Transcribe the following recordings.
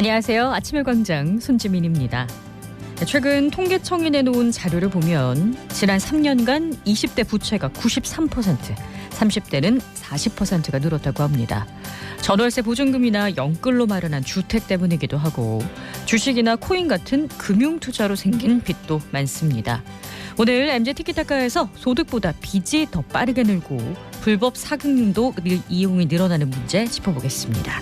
안녕하세요. 아침의 광장 손지민입니다. 최근 통계청이 내놓은 자료를 보면 지난 3년간 20대 부채가 93%, 30대는 40%가 늘었다고 합니다. 전월세 보증금이나 연끌로 마련한 주택 때문이기도 하고 주식이나 코인 같은 금융투자로 생긴 빚도 많습니다. 오늘 MZ 티키타카에서 소득보다 빚이 더 빠르게 늘고 불법 사금융도 이용이 늘어나는 문제 짚어보겠습니다.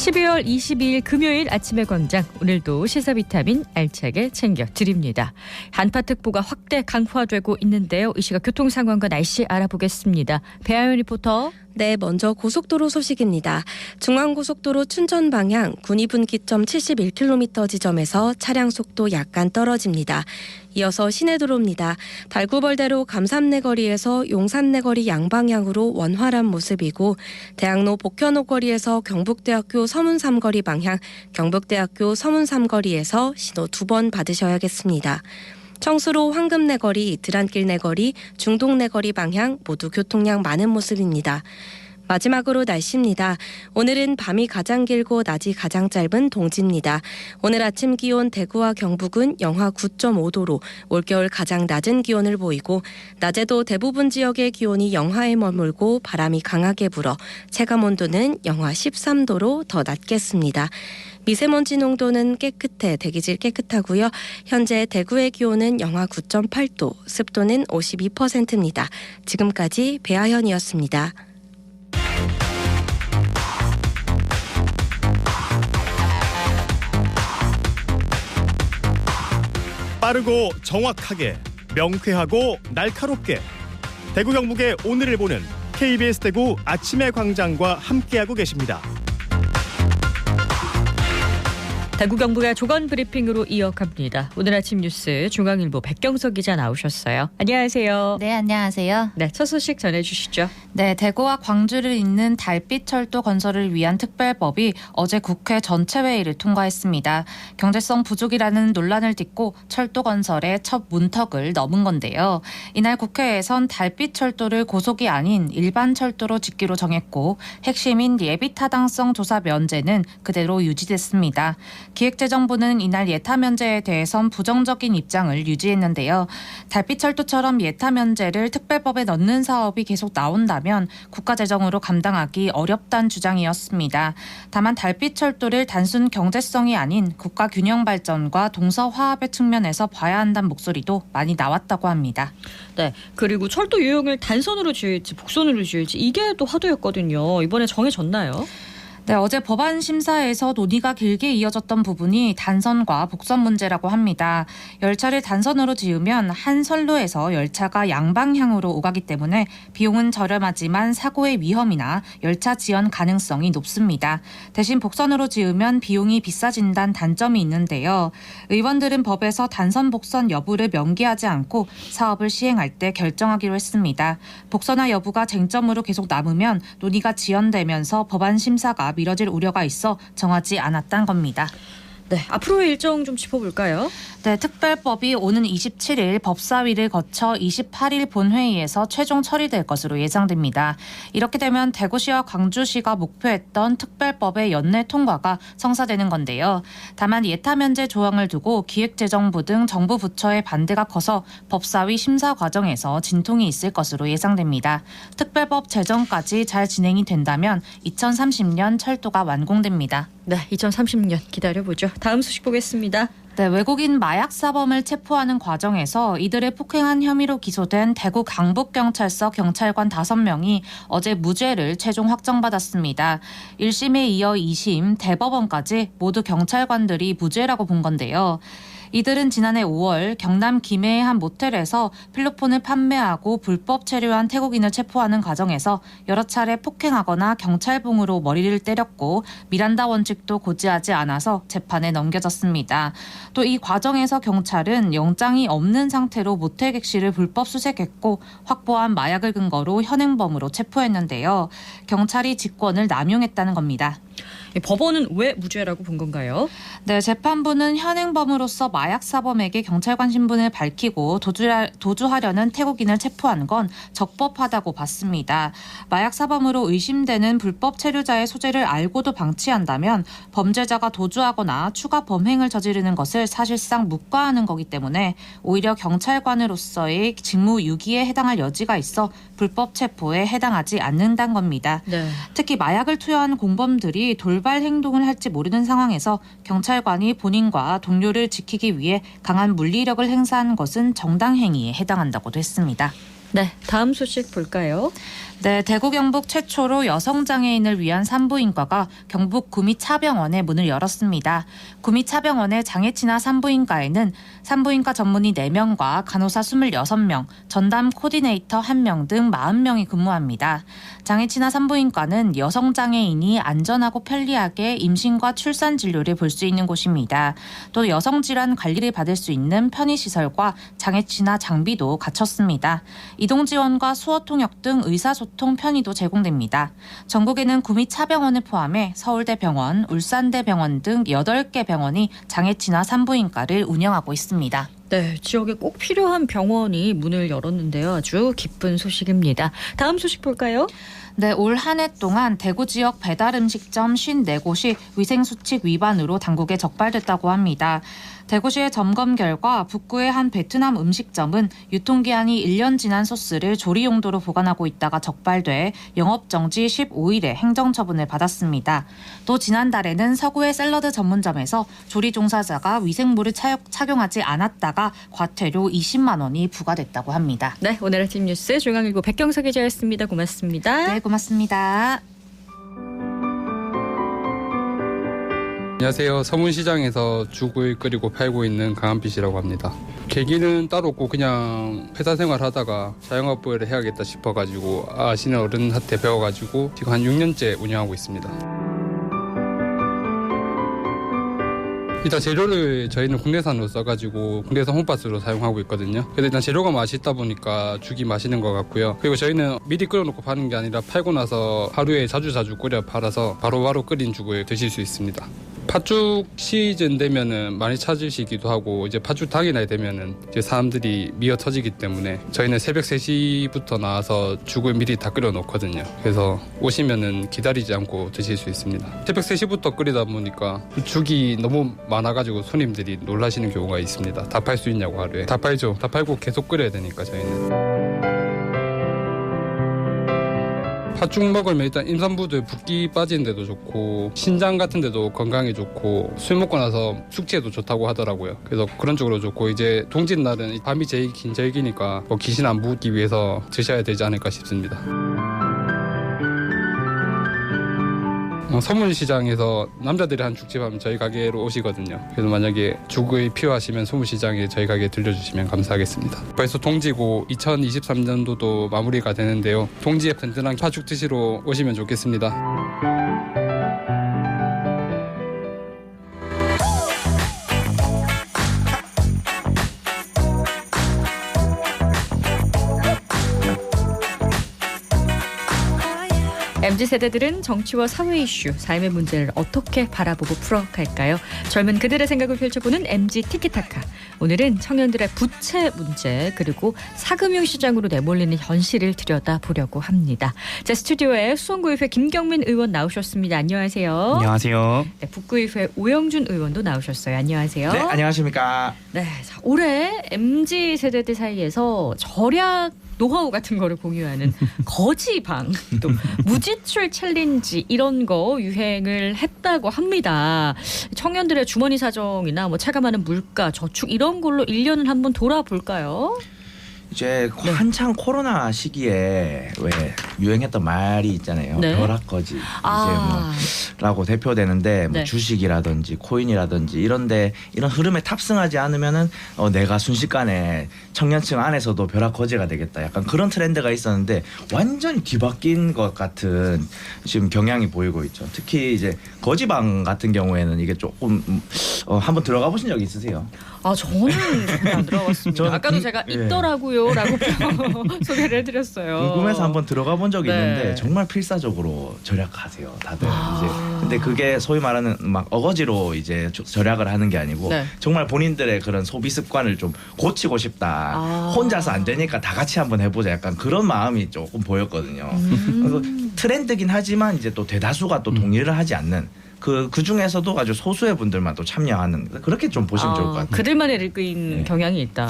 12월 22일 금요일 아침의 광장, 오늘도 시사비타민 알차게 챙겨드립니다. 한파특보가 확대 강화되고 있는데요. 이 시각 교통 상황과 날씨 알아보겠습니다. 배아연 리포터. 네, 먼저 고속도로 소식입니다. 중앙고속도로 춘천 방향 군위분기점 71km 지점에서 차량 속도 약간 떨어집니다. 이어서 시내도로입니다. 달구벌대로 감삼내거리에서 용산내거리 양방향으로 원활한 모습이고 대학로 복현호거리에서 경북대학교 서문삼거리 방향, 경북대학교 서문삼거리에서 신호 2번 받으셔야겠습니다. 청수로 황금내거리, 드란길내거리, 중동내거리 방향 모두 교통량 많은 모습입니다. 마지막으로 날씨입니다. 오늘은 밤이 가장 길고 낮이 가장 짧은 동지입니다. 오늘 아침 기온 대구와 경북은 영하 9.5도로 올겨울 가장 낮은 기온을 보이고 낮에도 대부분 지역의 기온이 영하에 머물고 바람이 강하게 불어 체감온도는 영하 13도로 더 낮겠습니다. 미세먼지 농도는 깨끗해 대기질 깨끗하고요. 현재 대구의 기온은 영하 9.8도, 습도는 52%입니다. 지금까지 배아현이었습니다. 빠르고 정확하게, 명쾌하고 날카롭게 대구 경북의 오늘을 보는 KBS 대구 아침의 광장과 함께하고 계십니다. 대구 경북의 조건 브리핑으로 이어갑니다. 오늘 아침 뉴스 중앙일보 백경석 기자 나오셨어요. 안녕하세요. 네, 안녕하세요. 네, 첫 소식 전해주시죠. 네, 대구와 광주를 잇는 달빛철도 건설을 위한 특별법이 어제 국회 전체 회의를 통과했습니다. 경제성 부족이라는 논란을 딛고 철도 건설의 첫 문턱을 넘은 건데요. 이날 국회에선 달빛철도를 고속이 아닌 일반 철도로 짓기로 정했고 핵심인 예비타당성 조사 면제는 그대로 유지됐습니다. 기획재정부는 이날 예타 면제에 대해선 부정적인 입장을 유지했는데요. 달빛철도처럼 예타 면제를 특별법에 넣는 사업이 계속 나온다면 국가재정으로 감당하기 어렵다는 주장이었습니다. 다만 달빛철도를 단순 경제성이 아닌 국가 균형 발전과 동서 화합의 측면에서 봐야 한다는 목소리도 많이 나왔다고 합니다. 네, 그리고 철도 유형을 단선으로 지을지 복선으로 지을지 이게 또 화두였거든요. 이번에 정해졌나요? 네, 어제 법안 심사에서 논의가 길게 이어졌던 부분이 단선과 복선 문제라고 합니다. 열차를 단선으로 지으면 한 선로에서 열차가 양방향으로 오가기 때문에 비용은 저렴하지만 사고의 위험이나 열차 지연 가능성이 높습니다. 대신 복선으로 지으면 비용이 비싸진다는 단점이 있는데요. 의원들은 법에서 단선 복선 여부를 명기하지 않고 사업을 시행할 때 결정하기로 했습니다. 복선화 여부가 쟁점으로 계속 남으면 논의가 지연되면서 법안 심사가 미뤄질 우려가 있어 정하지 않았다는 겁니다. 네, 앞으로의 일정 좀 짚어볼까요? 네, 특별법이 오는 27일 법사위를 거쳐 28일 본회의에서 최종 처리될 것으로 예상됩니다. 이렇게 되면 대구시와 광주시가 목표했던 특별법의 연내 통과가 성사되는 건데요. 다만 예타 면제 조항을 두고 기획재정부 등 정부 부처의 반대가 커서 법사위 심사 과정에서 진통이 있을 것으로 예상됩니다. 특별법 제정까지 잘 진행이 된다면 2030년 철도가 완공됩니다. 네, 2030년 기다려보죠. 다음 소식 보겠습니다. 네, 외국인 마약 사범을 체포하는 과정에서 이들을 폭행한 혐의로 기소된 대구 강북경찰서 경찰관 5명이 어제 무죄를 최종 확정받았습니다. 1심에 이어 2심, 대법원까지 모두 경찰관들이 무죄라고 본 건데요. 이들은 지난해 5월 경남 김해의 한 모텔에서 필로폰을 판매하고 불법 체류한 태국인을 체포하는 과정에서 여러 차례 폭행하거나 경찰봉으로 머리를 때렸고 미란다 원칙도 고지하지 않아서 재판에 넘겨졌습니다. 또 이 과정에서 경찰은 영장이 없는 상태로 모텔 객실을 불법 수색했고 확보한 마약을 근거로 현행범으로 체포했는데요. 경찰이 직권을 남용했다는 겁니다. 법원은 왜 무죄라고 본 건가요? 네, 재판부는 현행범으로서 마약 사범에게 경찰관 신분을 밝히고 도주하려는 태국인을 체포한 건 적법하다고 봤습니다. 마약 사범으로 의심되는 불법 체류자의 소재를 알고도 방치한다면 범죄자가 도주하거나 추가 범행을 저지르는 것을 사실상 묵과하는 거기 때문에 오히려 경찰관으로서의 직무 유기에 해당할 여지가 있어 불법 체포에 해당하지 않는다는 겁니다. 네. 특히 마약을 투여한 공범들이 돌발 행동을 할지 모르는 상황에서 경찰관이 본인과 동료를 지키기 위해 강한 물리력을 행사한 것은 정당 행위에 해당한다고도 했습니다. 네, 다음 소식 볼까요? 네, 대구 경북 최초로 여성 장애인을 위한 산부인과가 경북 구미차병원에 문을 열었습니다. 구미차병원의 장애치나 산부인과에는 산부인과 전문의 4명과 간호사 26명, 전담 코디네이터 1명 등 40명이 근무합니다. 장애치나 산부인과는 여성 장애인이 안전하고 편리하게 임신과 출산 진료를 볼 수 있는 곳입니다. 또 여성 질환 관리를 받을 수 있는 편의시설과 장애치나 장비도 갖췄습니다. 이동 지원과 수어 통역 등 의사소통 편의도 제공됩니다. 전국에는 구미차병원을 포함해 서울대병원, 울산대병원 등 8개 병원이 장애치나 산부인과를 운영하고 있습니다. 네, 지역에 꼭 필요한 병원이 문을 열었는데요. 아주 기쁜 소식입니다. 다음 소식 볼까요? 네, 올 한 해 동안 대구 지역 배달 음식점 54곳이 위생수칙 위반으로 당국에 적발됐다고 합니다. 대구시의 점검 결과 북구의 한 베트남 음식점은 유통기한이 1년 지난 소스를 조리 용도로 보관하고 있다가 적발돼 영업정지 15일에 행정처분을 받았습니다. 또 지난달에는 서구의 샐러드 전문점에서 조리 종사자가 위생물을 착용하지 않았다가 과태료 20만 원이 부과됐다고 합니다. 네, 오늘 아침 뉴스 중앙일보 백경석 기자였습니다. 고맙습니다. 네, 고맙습니다. 안녕하세요. 서문시장에서 죽을 끓이고 팔고 있는 강한빛이라고 합니다. 계기는 따로 없고 그냥 회사 생활하다가 자영업을 해야겠다 싶어가지고 아시는 어른한테 배워가지고 지금 한 6년째 운영하고 있습니다. 일단 재료를 저희는 국내산으로 써가지고 국내산 홈파스로 사용하고 있거든요. 그래서 일단 재료가 맛있다 보니까 죽이 맛있는 것 같고요. 그리고 저희는 미리 끓여놓고 파는 게 아니라 팔고 나서 하루에 자주 끓여 팔아서 바로바로 끓인 죽을 드실 수 있습니다. 팥죽 시즌 되면은 많이 찾으시기도 하고 이제 팥죽 당일날 되면은 이제 사람들이 미어 터지기 때문에 저희는 새벽 3시부터 나와서 죽을 미리 다 끓여 놓거든요. 그래서 오시면은 기다리지 않고 드실 수 있습니다. 새벽 3시부터 끓이다 보니까 죽이 너무 많아가지고 손님들이 놀라시는 경우가 있습니다. 다 팔 수 있냐고 하루에. 다 팔죠. 다 팔고 계속 끓여야 되니까 저희는. 팥죽 먹으면 일단 임산부들 붓기 빠지는 데도 좋고 신장 같은 데도 건강에 좋고 술 먹고 나서 숙취에도 좋다고 하더라고요. 그래서 그런 쪽으로 좋고 이제 동짓날은 밤이 제일 기니까 뭐 귀신 안 묻기 위해서 드셔야 되지 않을까 싶습니다. 서문시장에서 남자들이 한 죽집 하면 저희 가게로 오시거든요. 그래서 만약에 죽을 필요하시면 서문시장에 저희 가게에 들려주시면 감사하겠습니다. 벌써 동지고 2023년도도 마무리가 되는데요. 동지에 든든한 팥죽 드시러 오시면 좋겠습니다. MZ세대들은 정치와 사회 이슈, 삶의 문제를 어떻게 바라보고 풀어갈까요? 젊은 그들의 생각을 펼쳐보는 MZ 티키타카. 오늘은 청년들의 부채 문제 그리고 사금융시장으로 내몰리는 현실을 들여다보려고 합니다. 자, 스튜디오에 수원구의회 김경민 의원 나오셨습니다. 안녕하세요. 안녕하세요. 네, 북구의회 오영준 의원도 나오셨어요. 안녕하세요. 네, 안녕하십니까. 네, 자, 올해 MZ세대들 사이에서 절약 노하우 같은 거를 공유하는 거지방, 또 무지출 챌린지 이런 거 유행을 했다고 합니다. 청년들의 주머니 사정이나 뭐 체감하는 물가, 저축 이런 걸로 1년을 한번 돌아볼까요? 이제 한창 코로나 시기에 왜 유행했던 말이 있잖아요. 네. 벼락거지 이제 뭐라고 대표되는데 뭐 네. 주식이라든지 코인이라든지 이런데 이런 흐름에 탑승하지 않으면은 내가 순식간에 청년층 안에서도 벼락거지가 되겠다. 약간 그런 트렌드가 있었는데 완전히 뒤바뀐 것 같은 지금 경향이 보이고 있죠. 특히 이제 거지방 같은 경우에는 이게 조금 한번 들어가 보신 적 있으세요? 아, 저는 전혀 안 들어갔습니다. 저는 아까도 제가 있더라고요 있어요라고 소개를 해드렸어요. 궁금해서 한번 들어가 본 적이 네. 있는데 정말 필사적으로 절약하세요, 다들. 아. 이제 근데 그게 소위 말하는 막 어거지로 이제 절약을 하는 게 아니고 네. 정말 본인들의 그런 소비 습관을 좀 고치고 싶다. 아. 혼자서 안 되니까 다 같이 한번 해보자. 약간 그런 마음이 조금 보였거든요. 그래서 트렌드긴 하지만 이제 또 대다수가 또 동의를 하지 않는 그 중에서도 아주 소수의 분들만 또 참여하는 그렇게 좀 보시면 좋을 것 같아요. 그들만의 일그인 네. 경향이 있다.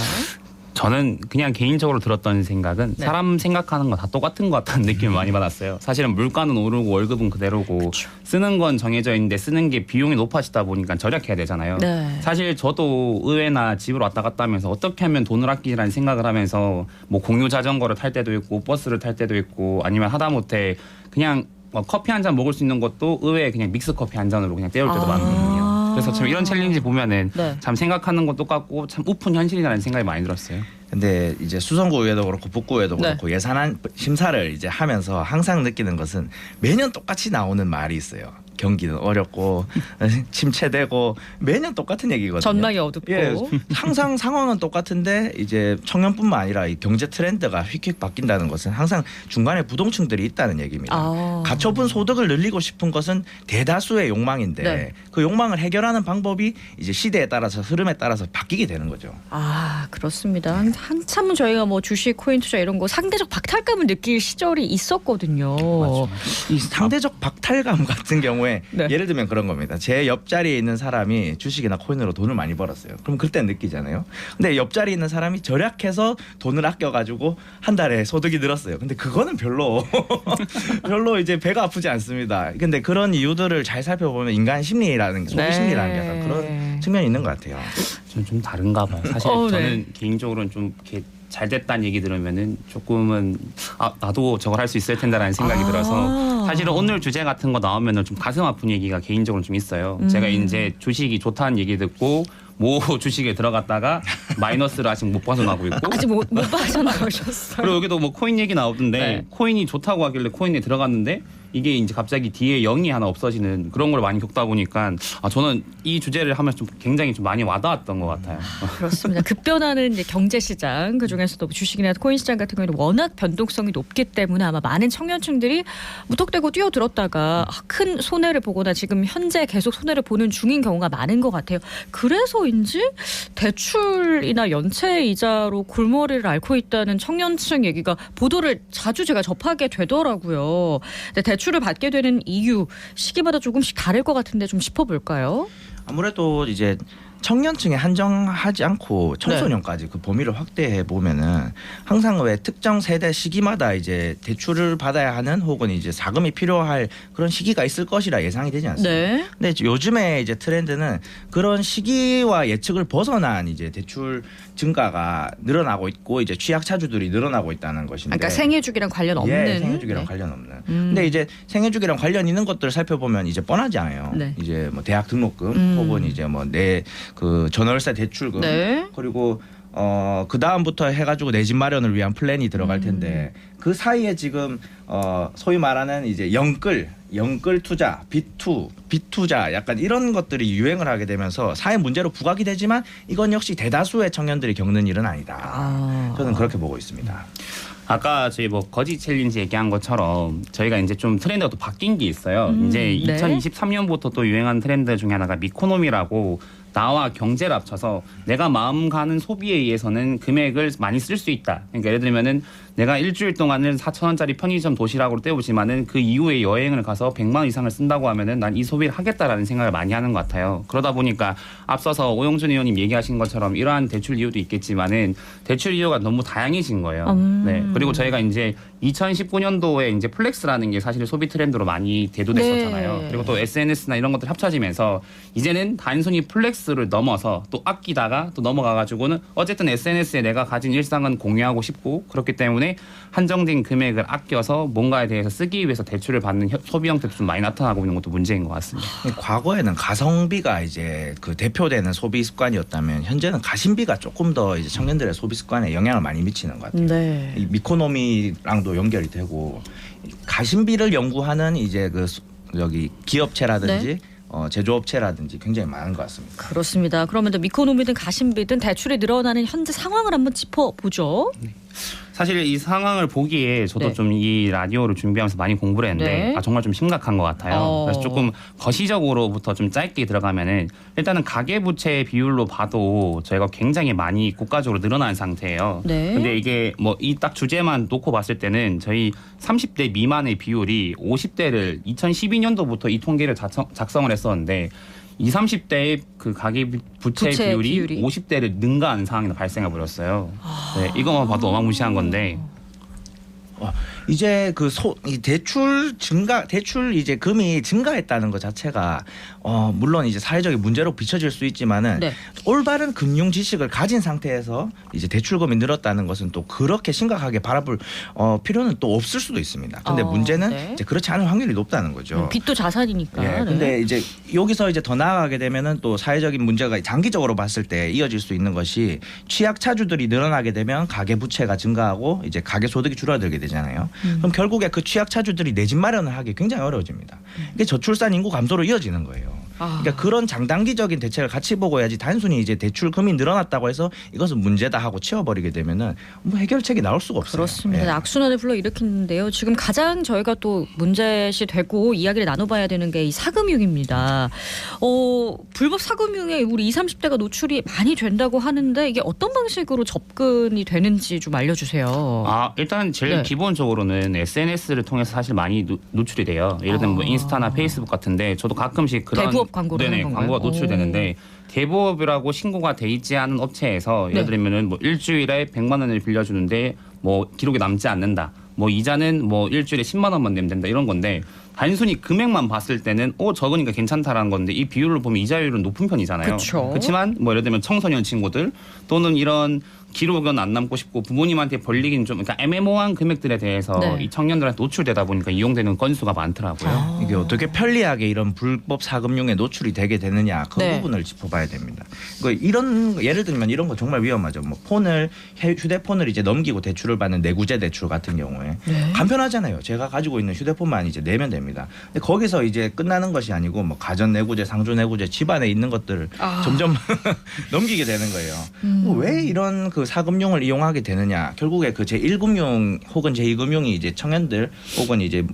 저는 그냥 개인적으로 들었던 생각은 네. 사람 생각하는 거 다 똑같은 것 같다는 느낌을 많이 받았어요. 사실은 물가는 오르고 월급은 그대로고 쓰는 건 정해져 있는데 쓰는 게 비용이 높아지다 보니까 절약해야 되잖아요. 네. 사실 저도 의회나 집으로 왔다 갔다 하면서 어떻게 하면 돈을 아끼라는 생각을 하면서 뭐 공유 자전거를 탈 때도 있고 버스를 탈 때도 있고 아니면 하다못해 그냥 뭐 커피 한 잔 먹을 수 있는 것도 의외에 그냥 믹스 커피 한 잔으로 그냥 때울 때도 많거든요. 그래서 참 이런 챌린지 보면은 네. 참 생각하는 건 똑같고 참 우픈 현실이라는 생각이 많이 들었어요. 근데 이제 수성구 의회도 그렇고 북구의회도 네. 그렇고 예산안 심사를 이제 하면서 항상 느끼는 것은 매년 똑같이 나오는 말이 있어요. 경기는 어렵고 침체되고 매년 똑같은 얘기거든요. 전망이 어둡고. 예, 항상 상황은 똑같은데 이제 청년뿐만 아니라 이 경제 트렌드가 휙휙 바뀐다는 것은 항상 중간에 부동층들이 있다는 얘기입니다. 아. 가처분 소득을 늘리고 싶은 것은 대다수의 욕망인데 네. 그 욕망을 해결하는 방법이 이제 시대에 따라서 흐름에 따라서 바뀌게 되는 거죠. 아, 그렇습니다. 한참은 저희가 뭐 주식, 코인 투자 이런 거 상대적 박탈감을 느낄 시절이 있었거든요. 이 상대적 박탈감 같은 경우에 네. 예를 들면 그런 겁니다. 제 옆자리에 있는 사람이 주식이나 코인으로 돈을 많이 벌었어요. 그럼 그때 느끼잖아요. 근데 옆자리에 있는 사람이 절약해서 돈을 아껴가지고 한 달에 소득이 늘었어요. 근데 그거는 별로 이제 배가 아프지 않습니다. 근데 그런 이유들을 잘 살펴보면 인간 심리라는 게, 소비 네. 심리라는 게 약간 그런 측면이 있는 것 같아요. 좀 다른가 봐요. 사실 네. 저는 개인적으로는 좀 이렇게 잘 됐다는 얘기 들으면은 조금은 나도 저걸 할 수 있을 텐데라는 생각이 들어서 사실은 오늘 주제 같은 거 나오면은 좀 가슴 아픈 얘기가 개인적으로 좀 있어요. 제가 이제 주식이 좋다는 얘기 듣고 모 주식에 들어갔다가 마이너스를 아직 못 벗어나고 있고 아직 못 빠져나오셨어요. 그리고 여기도 뭐 코인 얘기 나오던데 네. 코인이 좋다고 하길래 코인에 들어갔는데 이게 이제 갑자기 뒤에 0이 하나 없어지는 그런 걸 많이 겪다 보니까 저는 이 주제를 하면서 좀 굉장히 좀 많이 와닿았던 것 같아요. 그렇습니다. 급변하는 이제 경제 시장, 그 중에서도 주식이나 코인 시장 같은 경우는 워낙 변동성이 높기 때문에 아마 많은 청년층들이 무턱대고 뛰어들었다가 큰 손해를 보거나 지금 현재 계속 손해를 보는 중인 경우가 많은 것 같아요. 그래서인지 대출이나 연체 이자로 골머리를 앓고 있다는 청년층 얘기가 보도를 자주 제가 접하게 되더라고요. 근데 대출을 받게 되는 이유 시기마다 조금씩 다를 것 같은데 좀 짚어볼까요? 아무래도 이제 청년층에 한정하지 않고 청소년까지 그 범위를 확대해 보면은 항상 왜 특정 세대 시기마다 이제 대출을 받아야 하는 혹은 이제 자금이 필요할 그런 시기가 있을 것이라 예상이 되지 않습니까? 네. 근데 요즘에 이제 트렌드는 그런 시기와 예측을 벗어난 이제 대출 증가가 늘어나고 있고 이제 취약차주들이 늘어나고 있다는 것인데. 그러니까 생애주기랑 관련 없는. 예, 생애주기랑 네. 관련 없는. 근데 이제 생애주기랑 관련 있는 것들을 살펴보면 이제 뻔하지 않아요. 네. 이제 뭐 대학 등록금 혹은 이제 뭐 내 그 전월세 대출금 네. 그리고 그 다음부터 해가지고 내 집 마련을 위한 플랜이 들어갈 텐데 그 사이에 지금 소위 말하는 이제 영끌 투자, 빚투자 약간 이런 것들이 유행을 하게 되면서 사회 문제로 부각이 되지만 이건 역시 대다수의 청년들이 겪는 일은 아니다. 저는 그렇게 보고 있습니다. 아까 저희 뭐 거지 챌린지 얘기한 것처럼 저희가 이제 좀 트렌드가 또 바뀐 게 있어요. 이제 네. 2023년부터 또 유행한 트렌드 중에 하나가 미코노미라고 나와 경제를 합쳐서 내가 마음 가는 소비에 의해서는 금액을 많이 쓸 수 있다. 그러니까 예를 들면은 내가 일주일 동안은 4,000원짜리 편의점 도시락으로 때우지만은 그 이후에 여행을 가서 100만 원 이상을 쓴다고 하면은 난 이 소비를 하겠다라는 생각을 많이 하는 것 같아요. 그러다 보니까 앞서서 오영준 의원님 얘기하신 것처럼 이러한 대출 이유도 있겠지만은 대출 이유가 너무 다양해진 거예요. 네. 그리고 저희가 이제 2019년도에 이제 플렉스라는 게 사실 소비 트렌드로 많이 대두됐었잖아요. 네. 그리고 또 SNS나 이런 것들 합쳐지면서 이제는 단순히 플렉스를 넘어서 또 아끼다가 또 넘어가가지고는 어쨌든 SNS에 내가 가진 일상은 공유하고 싶고 그렇기 때문에 한정된 금액을 아껴서 뭔가에 대해서 쓰기 위해서 대출을 받는 소비 형태도 좀 많이 나타나고 있는 것도 문제인 것 같습니다. 과거에는 가성비가 이제 그 대표되는 소비 습관이었다면 현재는 가심비가 조금 더 이제 청년들의 소비 습관에 영향을 많이 미치는 것 같아요. 네. 이 미코노미랑도 연결이 되고 가심비를 연구하는 이제 그 여기 기업체라든지 제조업체라든지 굉장히 많은 것 같습니다. 그렇습니다. 그러면 미코노미든 가심비든 대출이 늘어나는 현재 상황을 한번 짚어보죠. 사실 이 상황을 보기에 저도 네. 좀 이 라디오를 준비하면서 많이 공부를 했는데 네. 정말 좀 심각한 것 같아요. 그래서 조금 거시적으로부터 좀 짧게 들어가면은 일단은 가계부채 비율로 봐도 저희가 굉장히 많이 국가적으로 늘어난 상태예요. 네. 근데 이게 뭐 이 딱 주제만 놓고 봤을 때는 저희 30대 미만의 비율이 50대를 2012년도부터 이 통계를 작성을 했었는데 20, 30대의 그 가계부채 부채 비율이 비율이? 50대를 능가하는 상황이 발생해 버렸어요. 네, 이것만 봐도 어마무시한 건데 이제 이 대출 이제 금이 증가했다는 것 자체가 물론 이제 사회적인 문제로 비춰질 수 있지만은 네. 올바른 금융 지식을 가진 상태에서 이제 대출금이 늘었다는 것은 또 그렇게 심각하게 바라볼 필요는 또 없을 수도 있습니다. 근데 문제는 네. 이제 그렇지 않을 확률이 높다는 거죠. 빚도 자산이니까. 예, 네. 근데 이제 여기서 이제 더 나아가게 되면은 또 사회적인 문제가 장기적으로 봤을 때 이어질 수 있는 것이 취약차주들이 늘어나게 되면 가계 부채가 증가하고 이제 가계 소득이 줄어들게 되잖아요. 그럼 결국에 그 취약차주들이 내 집 마련을 하기 굉장히 어려워집니다. 이게 저출산 인구 감소로 이어지는 거예요. 그러니까 그런 장단기적인 대책을 같이 보고 해야지 단순히 이제 대출금이 늘어났다고 해서 이것은 문제다 하고 치워버리게 되면은 뭐 해결책이 나올 수가 없어요. 그렇습니다. 예. 악순환을 불러일으키는데요. 지금 가장 저희가 또 문제시 되고 이야기를 나눠봐야 되는 게 이 사금융입니다. 불법 사금융에 우리 20, 30대가 노출이 많이 된다고 하는데 이게 어떤 방식으로 접근이 되는지 좀 알려주세요. 일단 제일 네. 기본적으로는 SNS를 통해서 사실 많이 노출이 돼요. 예를 들면 뭐 인스타나 페이스북 같은데 저도 가끔씩 그런 대부업 광고를 하는 건가요? 광고가 노출되는데 대부업이라고 신고가 돼 있지 않은 업체에서 예를 네. 들면은 뭐 일주일에 100만 원을 빌려주는데 뭐 기록에 남지 않는다. 뭐 이자는 뭐 일주일에 10만 원만 내면 된다 이런 건데 단순히 금액만 봤을 때는 적으니까 괜찮다라는 건데 이 비율을 보면 이자율은 높은 편이잖아요. 그쵸. 그렇지만 뭐 예를 들면 청소년 친구들 또는 이런 기록은 안 남고 싶고 부모님한테 벌리긴 좀 그러니까 애매모호한 금액들에 대해서 네. 이 청년들한테 노출되다 보니까 이용되는 건수가 많더라고요. 이게 어떻게 편리하게 이런 불법 사금융에 노출이 되게 되느냐 그 네. 부분을 짚어봐야 됩니다. 이런 예를 들면 이런 거 정말 위험하죠. 뭐 휴대폰을 이제 넘기고 대출을 받는 내구재 대출 같은 경우에 간편하잖아요. 제가 가지고 있는 휴대폰만 이제 내면 됩니다. 근데 거기서 이제 끝나는 것이 아니고 뭐 가전 내구재, 상조 내구재, 집안에 있는 것들을 점점 넘기게 되는 거예요. 왜 이런 그 사금융을 이용하게 되느냐? 결국에 그 제1금융 혹은 제2금융이 이제 청년들 혹은 이제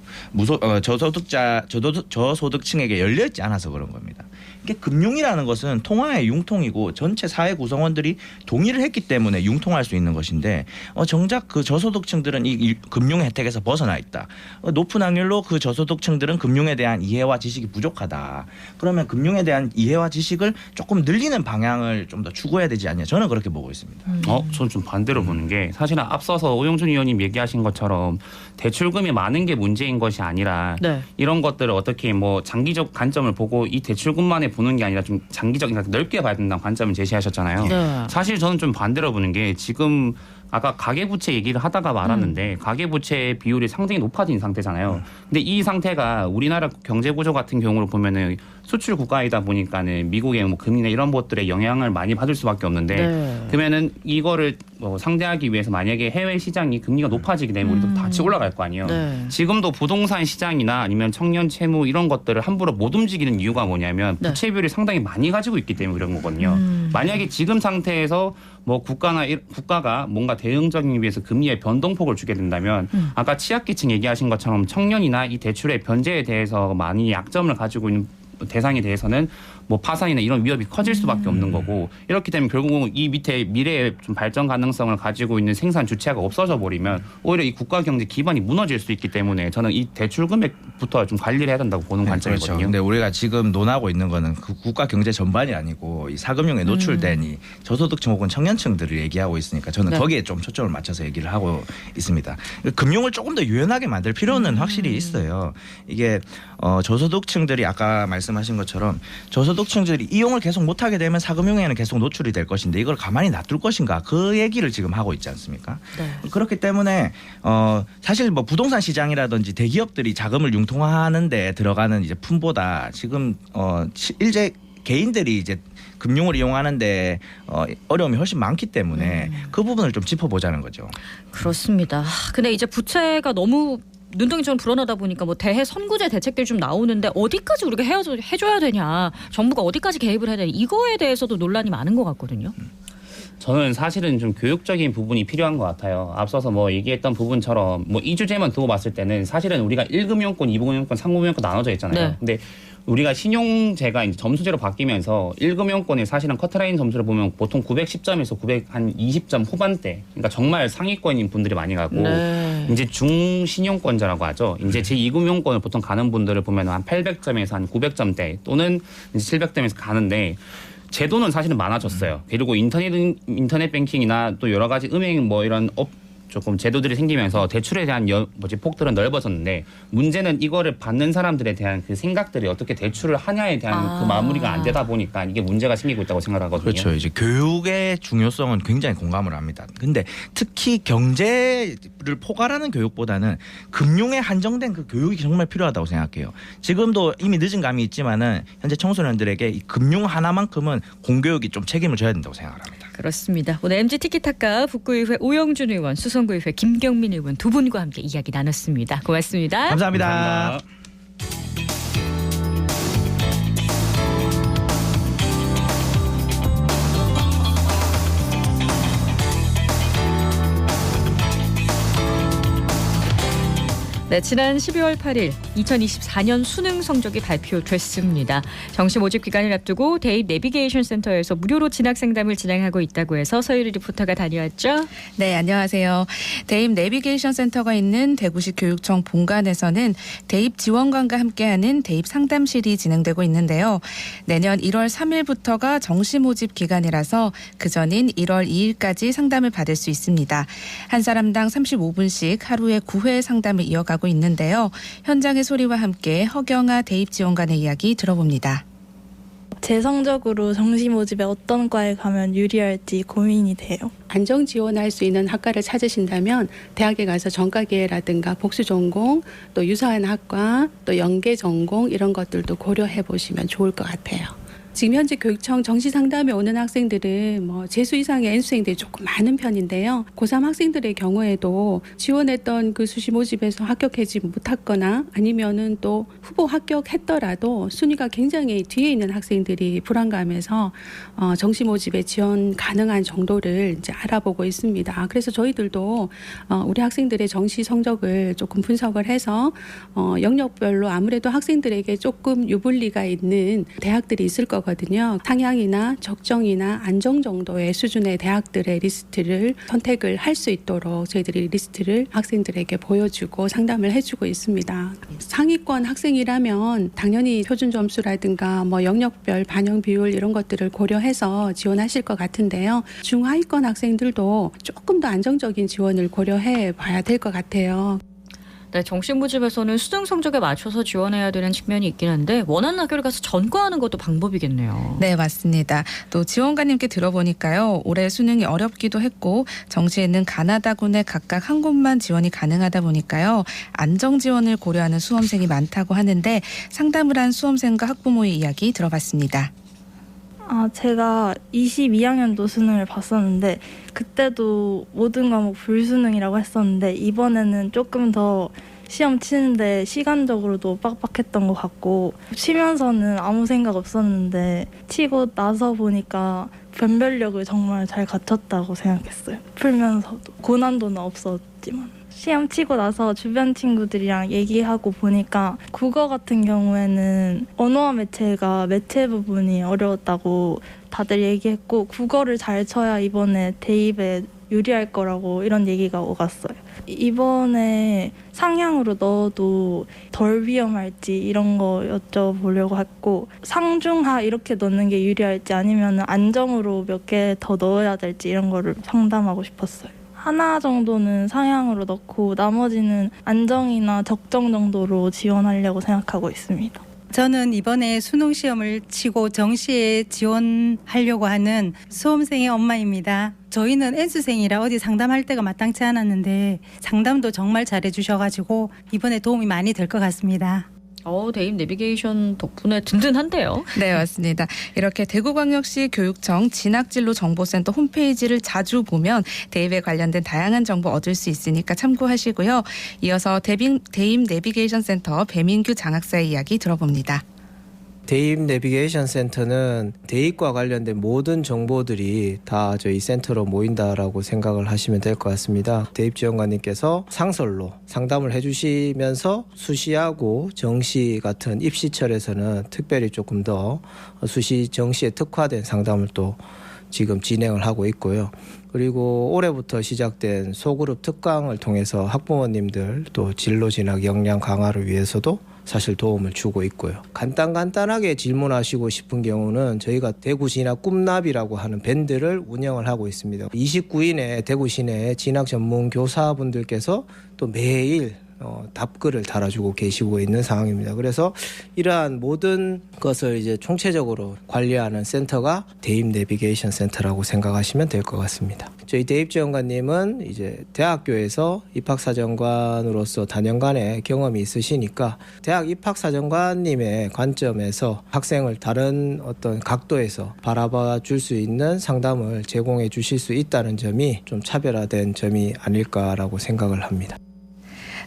저소득층에게 열려 있지 않아서 그런 겁니다. 이게 금융이라는 것은 통화의 융통이고 전체 사회 구성원들이 동의를 했기 때문에 융통할 수 있는 것인데 정작 그 저소득층들은 이 금융 혜택에서 벗어나 있다. 높은 확률로 그 저소득층들은 금융에 대한 이해와 지식이 부족하다. 그러면 금융에 대한 이해와 지식을 조금 늘리는 방향을 좀 더 추구해야 되지 않냐. 저는 그렇게 보고 있습니다. 저는 좀 반대로 보는 게 사실은 앞서서 오영준 의원님 얘기하신 것처럼 대출금이 많은 게 문제인 것이 아니라 네. 이런 것들을 어떻게 뭐 장기적 관점을 보고 이 대출금만에 보는 게 아니라 좀 장기적인 그러니까 넓게 봐야 된다는 관점을 제시하셨잖아요. 네. 사실 저는 좀 반대로 보는 게 지금 아까 가계부채 얘기를 하다가 말았는데 가계부채 비율이 상당히 높아진 상태잖아요. 근데 이 상태가 우리나라 경제구조 같은 경우를 보면은 수출 국가이다 보니까는 미국의 뭐 금리나 이런 것들에 영향을 많이 받을 수밖에 없는데 네. 그러면은 이거를 상대하기 위해서 만약에 해외 시장이 금리가 높아지게 되면 우리도 같이 올라갈 거 아니에요. 네. 지금도 부동산 시장이나 아니면 청년 채무 이런 것들을 함부로 못 움직이는 이유가 뭐냐면 네. 부채 비율이 상당히 많이 가지고 있기 때문에 그런 거거든요. 만약에 지금 상태에서 뭐 국가가 뭔가 대응적인 위해서 금리의 변동폭을 주게 된다면 아까 취약계층 얘기하신 것처럼 청년이나 이 대출의 변제에 대해서 많이 약점을 가지고 있는 대상에 대해서는 뭐 파산이나 이런 위협이 커질 수밖에 없는 거고 이렇게 되면 결국은 이 밑에 미래의 좀 발전 가능성을 가지고 있는 생산 주체가 없어져 버리면 오히려 이 국가 경제 기반이 무너질 수 있기 때문에 저는 이 대출 금액부터 좀 관리를 해야 된다고 보는 관점이거든요. 그렇죠. 근데 우리가 지금 논하고 있는 거는 그 국가 경제 전반이 아니고 이 사금융에 노출된 이 저소득층 혹은 청년층들을 얘기하고 있으니까 저는 네. 거기에 좀 초점을 맞춰서 얘기를 하고 있습니다. 금융을 조금 더 유연하게 만들 필요는 확실히 있어요. 이게 저소득층들이 아까 말씀하신 것처럼 저소득층들이 이용을 계속 못하게 되면 사금융에는 계속 노출이 될 것인데 이걸 가만히 놔둘 것인가 그 얘기를 지금 하고 있지 않습니까? 네. 그렇기 때문에 사실 뭐 부동산 시장이라든지 대기업들이 자금을 융통하는 데 들어가는 이제 품보다 지금 일제 개인들이 이제 금융을 이용하는데 어려움이 훨씬 많기 때문에 그 부분을 좀 짚어보자는 거죠. 그렇습니다. 근데 이제 부채가 너무 눈덩이처럼 불어나다 보니까 뭐 대해 선구제 대책들이 좀 나오는데 어디까지 우리가 해줘야 되냐, 정부가 어디까지 개입을 해야 되냐, 이거에 대해서도 논란이 많은 것 같거든요. 저는 사실은 좀 교육적인 부분이 필요한 것 같아요. 앞서서 뭐 얘기했던 부분처럼 뭐 이 주제만 두고 봤을 때는 사실은 우리가 1금융권, 2금융권, 3금융권 나눠져 있잖아요. 네. 근데 우리가 신용제가 이제 점수제로 바뀌면서 1금융권이 사실은 커트라인 점수를 보면 보통 910점에서 920점 후반대, 그러니까 정말 상위권인 분들이 많이 가고 네. 이제 중신용권자라고 하죠. 이제 제2금융권을 보통 가는 분들을 보면 한 800점에서 한 900점대 또는 이제 700점에서 가는데 제도는 사실은 많아졌어요. 그리고 인터넷 뱅킹이나 또 여러 가지 은행 뭐 이런 조금 제도들이 생기면서 대출에 대한 폭들은 넓어졌는데 문제는 이거를 받는 사람들에 대한 그 생각들이 어떻게 대출을 하냐에 대한 그 마무리가 안 되다 보니까 이게 문제가 생기고 있다고 생각하거든요. 그렇죠. 이제 교육의 중요성은 굉장히 공감을 합니다. 근데 특히 경제를 포괄하는 교육보다는 금융에 한정된 그 교육이 정말 필요하다고 생각해요. 지금도 이미 늦은 감이 있지만은 현재 청소년들에게 이 금융 하나만큼은 공교육이 좀 책임을 져야 된다고 생각을 합니다. 그렇습니다. 오늘 MG 티키타카 북구의회 오영준 의원, 수성구의회 김경민 의원 두 분과 함께 이야기 나눴습니다. 고맙습니다. 감사합니다. 감사합니다. 네, 지난 12월 8일 2024년 수능 성적이 발표됐습니다. 정시 모집 기간을 앞두고 대입 내비게이션 센터에서 무료로 진학 상담을 진행하고 있다고 해서 서유리 리포터가 다녀왔죠. 네, 안녕하세요. 대입 내비게이션 센터가 있는 대구시 교육청 본관에서는 대입 지원관과 함께하는 대입 상담실이 진행되고 있는데요. 내년 1월 3일부터가 정시 모집 기간이라서 그전인 1월 2일까지 상담을 받을 수 있습니다. 한 사람당 35분씩 하루에 9회 상담을 이어가고 있는데요. 현장의 소리와 함께 허경아 대입 지원관의 이야기 들어봅니다. 제 성적으로 정시 모집에 어떤 과에 가면 유리할지 고민이 돼요. 안정 지원할 수 있는 학과를 찾으신다면 대학에 가서 전과계라든가 복수 전공, 또 유사한 학과, 또 연계 전공 이런 것들도 고려해 보시면 좋을 것 같아요. 지금 현재 교육청 정시 상담에 오는 학생들은 뭐 재수 이상의 N수생들이 조금 많은 편인데요. 고3 학생들의 경우에도 지원했던 그 수시 모집에서 합격하지 못했거나 아니면은 또 후보 합격했더라도 순위가 굉장히 뒤에 있는 학생들이 불안감에서 정시 모집에 지원 가능한 정도를 이제 알아보고 있습니다. 그래서 저희들도 우리 학생들의 정시 성적을 조금 분석을 해서 영역별로 아무래도 학생들에게 조금 유불리가 있는 대학들이 있을 거거든요. 상향이나 적정이나 안정 정도의 수준의 대학들의 리스트를 선택을 할 수 있도록 저희들이 리스트를 학생들에게 보여주고 상담을 해주고 있습니다. 상위권 학생이라면 당연히 표준 점수라든가 뭐 영역별 반영 비율 이런 것들을 고려해서 지원하실 것 같은데요. 중하위권 학생들도 조금 더 안정적인 지원을 고려해 봐야 될 것 같아요. 네, 정시 모집에서는 수능 성적에 맞춰서 지원해야 되는 측면이 있긴 한데 원하는 학교를 가서 전과하는 것도 방법이겠네요. 네, 맞습니다. 또 지원관님께 들어보니까요. 올해 수능이 어렵기도 했고 정시에는 가나다군에 각각 한 곳만 지원이 가능하다 보니까요. 안정 지원을 고려하는 수험생이 많다고 하는데 상담을 한 수험생과 학부모의 이야기 들어봤습니다. 제가 22학년도 수능을 봤었는데 그때도 모든 과목 불수능이라고 했었는데 이번에는 조금 더 시험 치는데 시간적으로도 빡빡했던 것 같고 치면서는 아무 생각 없었는데 치고 나서 보니까 변별력을 정말 잘 갖췄다고 생각했어요. 풀면서도 고난도는 없었지만. 시험 치고 나서 주변 친구들이랑 얘기하고 보니까 국어 같은 경우에는 언어와 매체가 매체 부분이 어려웠다고 다들 얘기했고 국어를 잘 쳐야 이번에 대입에 유리할 거라고 이런 얘기가 오갔어요. 이번에 상향으로 넣어도 덜 위험할지 이런 거 여쭤보려고 했고 상중하 이렇게 넣는 게 유리할지 아니면 안정으로 몇 개 더 넣어야 될지 이런 거를 상담하고 싶었어요. 하나 정도는 상향으로 넣고 나머지는 안정이나 적정 정도로 지원하려고 생각하고 있습니다. 저는 이번에 수능 시험을 치고 정시에 지원하려고 하는 수험생의 엄마입니다. 저희는 N수생이라 어디 상담할 때가 마땅치 않았는데 상담도 정말 잘해 주셔가지고 이번에 도움이 많이 될 것 같습니다. 대입 내비게이션 덕분에 든든한데요. 네, 맞습니다. 이렇게 대구광역시 교육청 진학진로 정보센터 홈페이지를 자주 보면 대입에 관련된 다양한 정보 얻을 수 있으니까 참고하시고요. 이어서 대입 내비게이션 센터 배민규 장학사의 이야기 들어봅니다. 대입 내비게이션 센터는 대입과 관련된 모든 정보들이 다 저희 센터로 모인다라고 생각을 하시면 될 것 같습니다. 대입 지원관님께서 상설로 상담을 해주시면서 수시하고 정시 같은 입시철에서는 특별히 조금 더 수시 정시에 특화된 상담을 또 지금 진행을 하고 있고요. 그리고 올해부터 시작된 소그룹 특강을 통해서 학부모님들 또 진로 진학 역량 강화를 위해서도 사실 도움을 주고 있고요. 간단하게 질문하시고 싶은 경우는 저희가 대구 진학 꿈나비라고 하는 밴드를 운영을 하고 있습니다. 29인의 대구 시내 진학 전문 교사분들께서 또 매일 답글을 달아주고 계시고 있는 상황입니다. 그래서 이러한 모든 것을 이제 총체적으로 관리하는 센터가 대입 내비게이션 센터라고 생각하시면 될 것 같습니다. 저희 대입 지원관님은 이제 대학교에서 입학사정관으로서 다년간의 경험이 있으시니까 대학 입학사정관님의 관점에서 학생을 다른 어떤 각도에서 바라봐 줄 수 있는 상담을 제공해 주실 수 있다는 점이 좀 차별화된 점이 아닐까라고 생각을 합니다.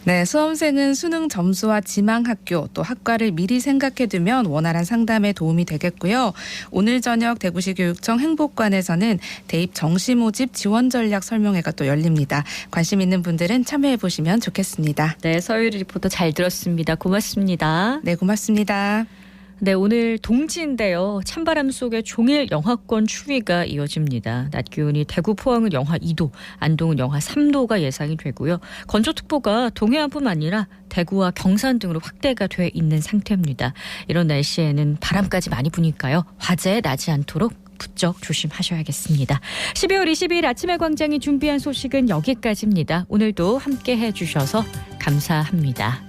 네, 수험생은 수능 점수와 지망 학교 또 학과를 미리 생각해두면 원활한 상담에 도움이 되겠고요. 오늘 저녁 대구시 교육청 행복관에서는 대입 정시 모집 지원 전략 설명회가 또 열립니다. 관심 있는 분들은 참여해 보시면 좋겠습니다. 네, 서유리 리포터 잘 들었습니다. 고맙습니다. 네, 고맙습니다. 네, 오늘 동지인데요. 찬바람 속에 종일 영하권 추위가 이어집니다. 낮 기온이 대구 포항은 영하 2도, 안동은 영하 3도가 예상이 되고요. 건조특보가 동해안뿐만 아니라 대구와 경산 등으로 확대가 돼 있는 상태입니다. 이런 날씨에는 바람까지 많이 부니까요. 화재에 나지 않도록 부쩍 조심하셔야겠습니다. 12월 22일 아침의 광장이 준비한 소식은 여기까지입니다. 오늘도 함께 해주셔서 감사합니다.